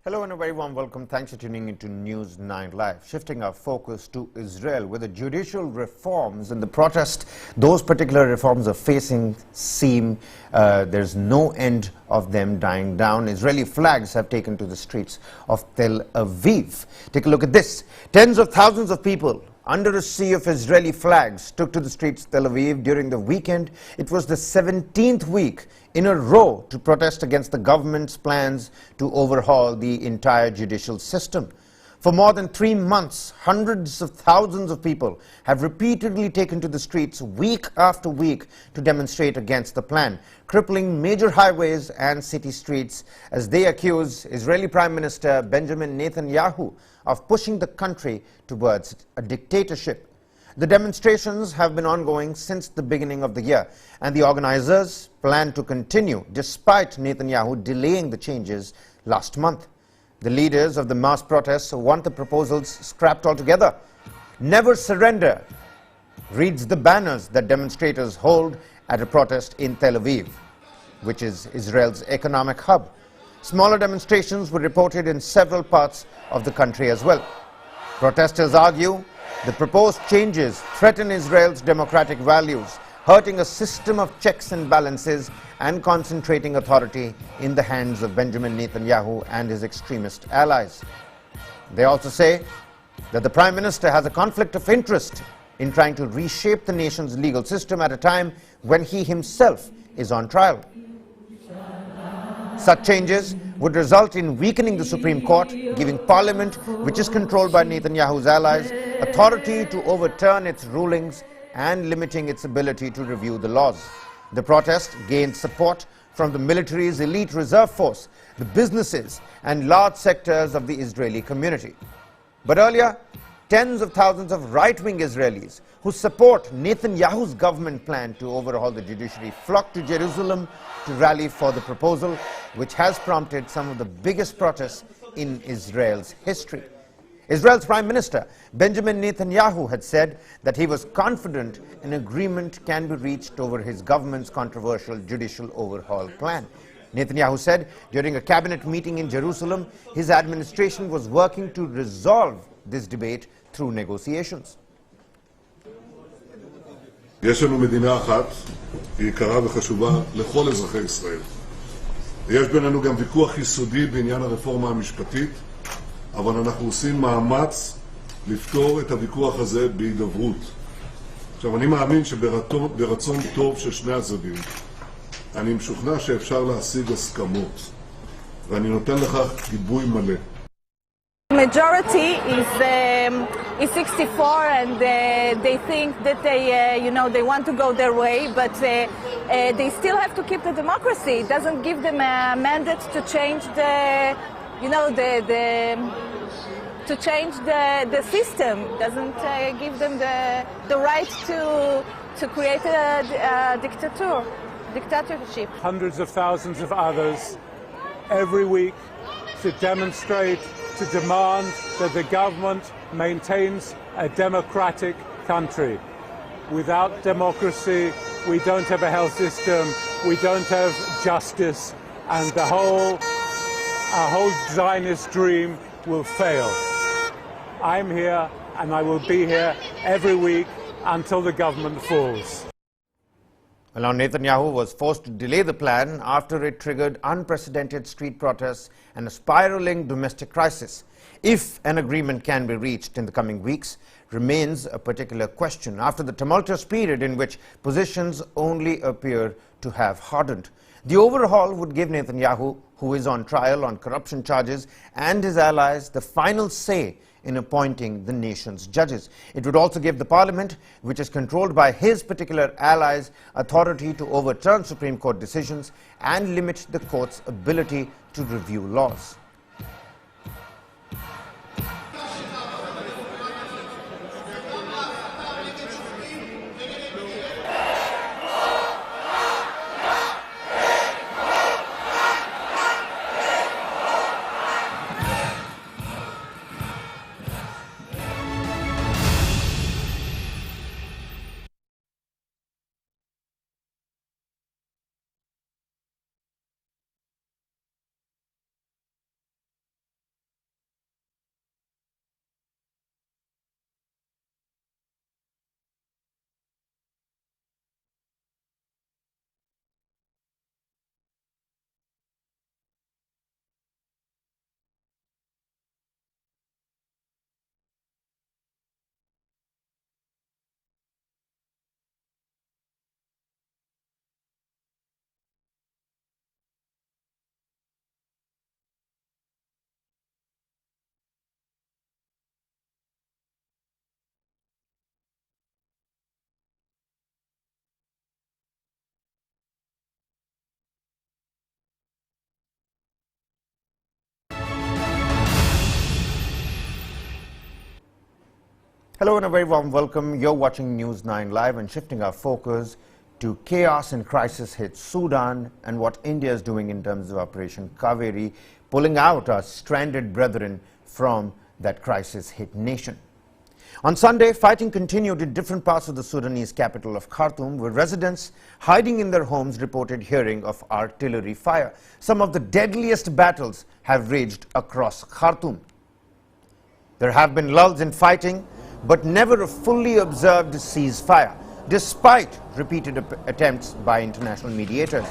Hello and a very warm welcome. Thanks for tuning into News 9 Live. Shifting our focus to Israel, where the judicial reforms and the protest those particular reforms are facing seem there's no end of them dying down. Israeli flags have taken to the streets of Tel Aviv. Take a look at this. Tens of thousands of people under a sea of Israeli flags took to the streets of Tel Aviv during the weekend. It was the 17th week in a row to protest against the government's plans to overhaul the entire judicial system. For more than 3 months, hundreds of thousands of people have repeatedly taken to the streets week after week to demonstrate against the plan, crippling major highways and city streets as they accuse Israeli Prime Minister Benjamin Netanyahu of pushing the country towards a dictatorship. The demonstrations have been ongoing since the beginning of the year, and the organizers plan to continue despite Netanyahu delaying the changes last month. The leaders of the mass protests want the proposals scrapped altogether. Never surrender reads the banners that demonstrators hold at a protest in Tel Aviv, which is Israel's economic hub. Smaller demonstrations were reported in several parts of the country as well. Protesters argue the proposed changes threaten Israel's democratic values, hurting a system of checks and balances and concentrating authority in the hands of Benjamin Netanyahu and his extremist allies. They also say that the Prime Minister has a conflict of interest in trying to reshape the nation's legal system at a time when he himself is on trial. Such changes would result in weakening the Supreme Court, giving Parliament, which is controlled by Netanyahu's allies, authority to overturn its rulings and limiting its ability to review the laws. The protest gained support from the military's elite reserve force, the businesses and large sectors of the Israeli community. But earlier, tens of thousands of right-wing Israelis who support Netanyahu's government plan to overhaul the judiciary flocked to Jerusalem to rally for the proposal, which has prompted some of the biggest protests in Israel's history. Israel's Prime Minister Benjamin Netanyahu had said that he was confident an agreement can be reached over his government's controversial judicial overhaul plan. Netanyahu said during a cabinet meeting in Jerusalem, his administration was working to resolve this debate through negotiations. יש לנו מדינה אחת, היא יקרה וחשובה לכל אזרחי ישראל. יש בינינו גם ויכוח יסודי בעניין הרפורמה המשפטית, אבל אנחנו עושים מאמץ לפתור את הוויכוח הזה בהידברות. עכשיו, אני מאמין שברצון טוב של שני הצדדים, אני משוכנע שאפשר להשיג הסכמות, ואני נותן לכך גיבוי מלא. Majority is 64, and they think that they want to go their way, but they still have to keep the democracy. It doesn't give them a mandate to change the system. It doesn't give them the right to create a dictatorship. Hundreds of thousands of others every week to demonstrate, to demand that the government maintains a democratic country. Without democracy, we don't have a health system, we don't have justice, and our whole Zionist dream will fail. I'm here, and I will be here every week until the government falls. Now, Netanyahu was forced to delay the plan after it triggered unprecedented street protests and a spiraling domestic crisis. If an agreement can be reached in the coming weeks remains a particular question after the tumultuous period in which positions only appear to have hardened. The overhaul would give Netanyahu, who is on trial on corruption charges, and his allies the final say in appointing the nation's judges. It would also give the Parliament, which is controlled by his particular allies, authority to overturn Supreme Court decisions and limit the court's ability to review laws. Hello and a very warm welcome. You're watching News 9 Live and shifting our focus to chaos and crisis hit Sudan and what India is doing in terms of Operation Kaveri, pulling out our stranded brethren from that crisis hit nation. On Sunday, fighting continued in different parts of the Sudanese capital of Khartoum, where residents hiding in their homes reported hearing of artillery fire. Some of the deadliest battles have raged across Khartoum. There have been lulls in fighting, but never a fully observed ceasefire, despite repeated attempts by international mediators.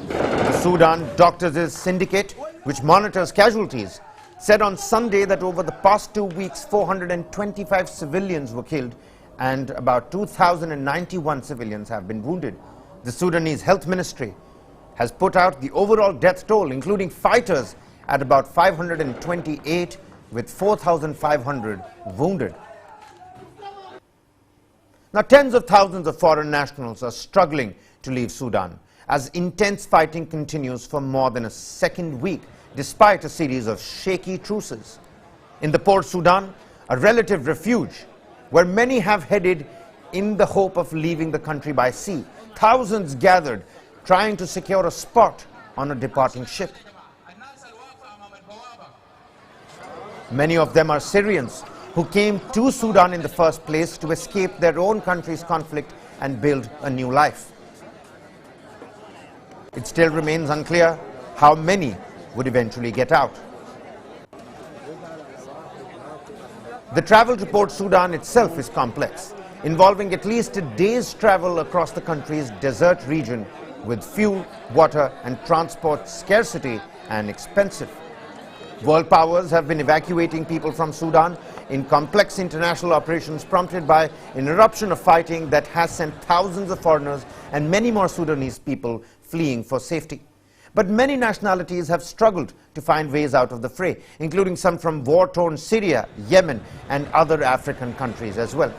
The Sudan Doctors' Syndicate, which monitors casualties, said on Sunday that over the past 2 weeks, 425 civilians were killed and about 2,091 civilians have been wounded. The Sudanese Health Ministry has put out the overall death toll, including fighters, at about 528, with 4,500 wounded. Now, tens of thousands of foreign nationals are struggling to leave Sudan as intense fighting continues for more than a second week, despite a series of shaky truces. In the Port Sudan, a relative refuge where many have headed in the hope of leaving the country by sea, thousands gathered trying to secure a spot on a departing ship. Many of them are Syrians who came to Sudan in the first place to escape their own country's conflict and build a new life. It still remains unclear how many would eventually get out. The travel to Port Sudan itself is complex, involving at least a day's travel across the country's desert region with fuel, water and transport scarcity and expensive. World powers have been evacuating people from Sudan in complex international operations prompted by an eruption of fighting that has sent thousands of foreigners and many more Sudanese people fleeing for safety. But many nationalities have struggled to find ways out of the fray, including some from war-torn Syria, Yemen, and other African countries as well.